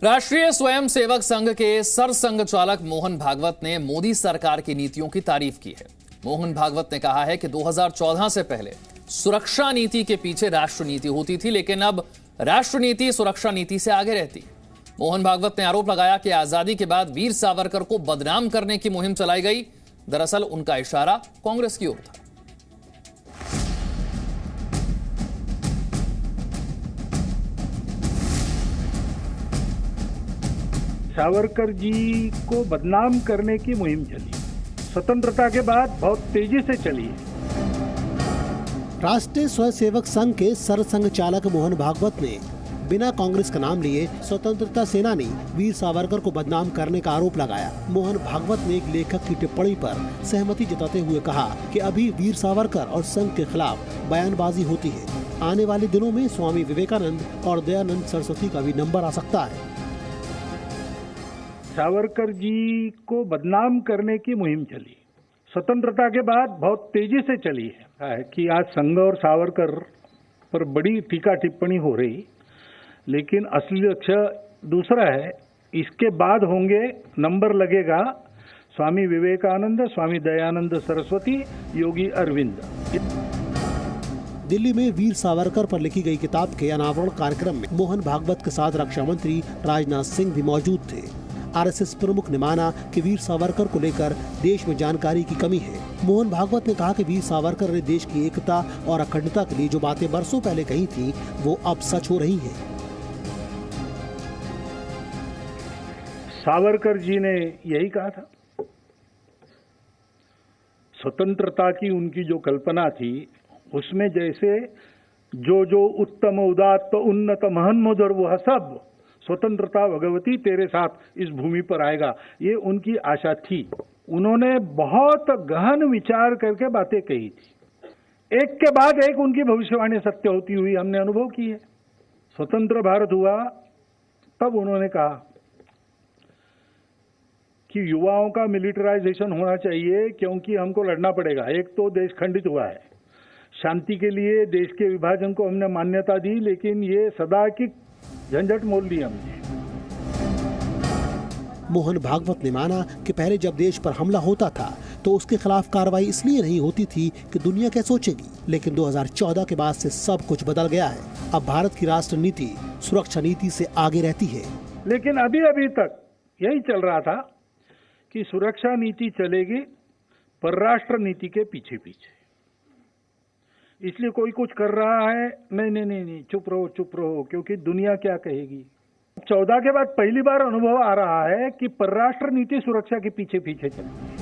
राष्ट्रीय स्वयंसेवक संघ के सरसंघ चालक मोहन भागवत ने मोदी सरकार की नीतियों की तारीफ की है। मोहन भागवत ने कहा है कि 2014 से पहले सुरक्षा नीति के पीछे राष्ट्र नीति होती थी, लेकिन अब राष्ट्र नीति सुरक्षा नीति से आगे रहती है। मोहन भागवत ने आरोप लगाया कि आजादी के बाद वीर सावरकर को बदनाम करने की मुहिम चलाई गई। दरअसल उनका इशारा कांग्रेस की ओर था। सावरकर जी को बदनाम करने की मुहिम चली। स्वतंत्रता के बाद बहुत तेजी से चली है। राष्ट्रीय स्वयंसेवक संघ के सरसंघ चालक मोहन भागवत ने बिना कांग्रेस का नाम लिए स्वतंत्रता सेनानी वीर सावरकर को बदनाम करने का आरोप लगाया। मोहन भागवत ने एक लेखक की टिप्पणी पर सहमति जताते हुए कहा कि अभी वीर सावरकर और संघ के खिलाफ बयानबाजी होती है। आने वाले दिनों में स्वामी विवेकानंद और दयानंद सरस्वती का भी नंबर आ सकता है। सावरकर जी को बदनाम करने की मुहिम चली। स्वतंत्रता के बाद बहुत तेजी से चली है कि आज संघ और सावरकर पर बड़ी टीका टिप्पणी हो रही, लेकिन असली लक्ष्य दूसरा है। इसके बाद होंगे, नंबर लगेगा स्वामी विवेकानंद, स्वामी दयानंद सरस्वती, योगी अरविंद। दिल्ली में वीर सावरकर पर लिखी गई किताब के अनावरण कार्यक्रम में मोहन भागवत के साथ रक्षा मंत्री राजनाथ सिंह भी मौजूद थे। आरएसएस प्रमुख ने माना कि वीर सावरकर को लेकर देश में जानकारी की कमी है। मोहन भागवत ने कहा कि वीर सावरकर ने देश की एकता और अखंडता के लिए जो बातें बरसों पहले कही थी, वो अब सच हो रही हैं। सावरकर जी ने यही कहा था। स्वतंत्रता की उनकी जो कल्पना थी, उसमें जैसे जो उत्तम उदात्त उन्नत महन मधुर वह सब स्वतंत्रता भगवती तेरे साथ इस भूमि पर आएगा, ये उनकी आशा थी। उन्होंने बहुत गहन विचार करके बातें कही थी। एक के बाद एक उनकी भविष्यवाणी सत्य होती हुई हमने अनुभव की है। स्वतंत्र भारत हुआ तब उन्होंने कहा कि युवाओं का मिलिटराइजेशन होना चाहिए, क्योंकि हमको लड़ना पड़ेगा। एक तो देश खंडित हुआ है, शांति के लिए देश के विभाजन को हमने मान्यता दी, लेकिन ये सदा की झंझट मोल ली हमने। मोहन भागवत ने माना कि पहले जब देश पर हमला होता था तो उसके खिलाफ कार्रवाई इसलिए नहीं होती थी कि दुनिया क्या सोचेगी, लेकिन 2014 के बाद से सब कुछ बदल गया है। अब भारत की राष्ट्र नीति सुरक्षा नीति से आगे रहती है। लेकिन अभी तक यही चल रहा था कि सुरक्षा नीति चलेगी परराष्ट्र नीति के पीछे पीछे। इसलिए कोई कुछ कर रहा है, नहीं, चुप रहो, क्योंकि दुनिया क्या कहेगी। 14 के बाद पहली बार अनुभव आ रहा है कि परराष्ट्र नीति सुरक्षा के पीछे पीछे चलती है।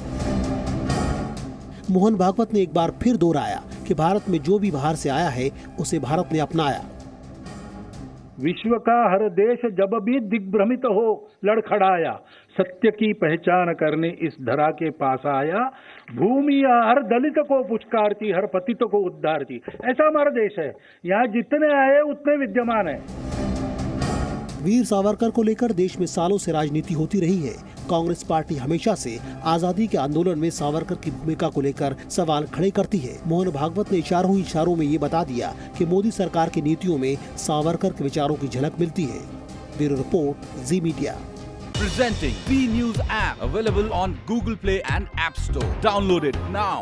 मोहन भागवत ने एक बार फिर दोहराया कि भारत में जो भी बाहर से आया है, उसे भारत ने अपनाया। विश्व का हर देश जब भी दिग्भ्रमित हो लड़खड़ाया, सत्य की पहचान करने इस धरा के पास आया। भूमि हर दलित को पुचकारती, हर पतित को उद्धारती। ऐसा हमारा देश है। यहाँ जितने आए उतने विद्यमान है। वीर सावरकर को लेकर देश में सालों से राजनीति होती रही है। कांग्रेस पार्टी हमेशा से आजादी के आंदोलन में सावरकर की भूमिका को लेकर सवाल खड़े करती है। मोहन भागवत ने इशारों में ये बता दिया कि मोदी सरकार की नीतियों में सावरकर के विचारों की झलक मिलती है। Bureau report, ji media. Presenting B News app, available on Google Play and App Store. Download it now.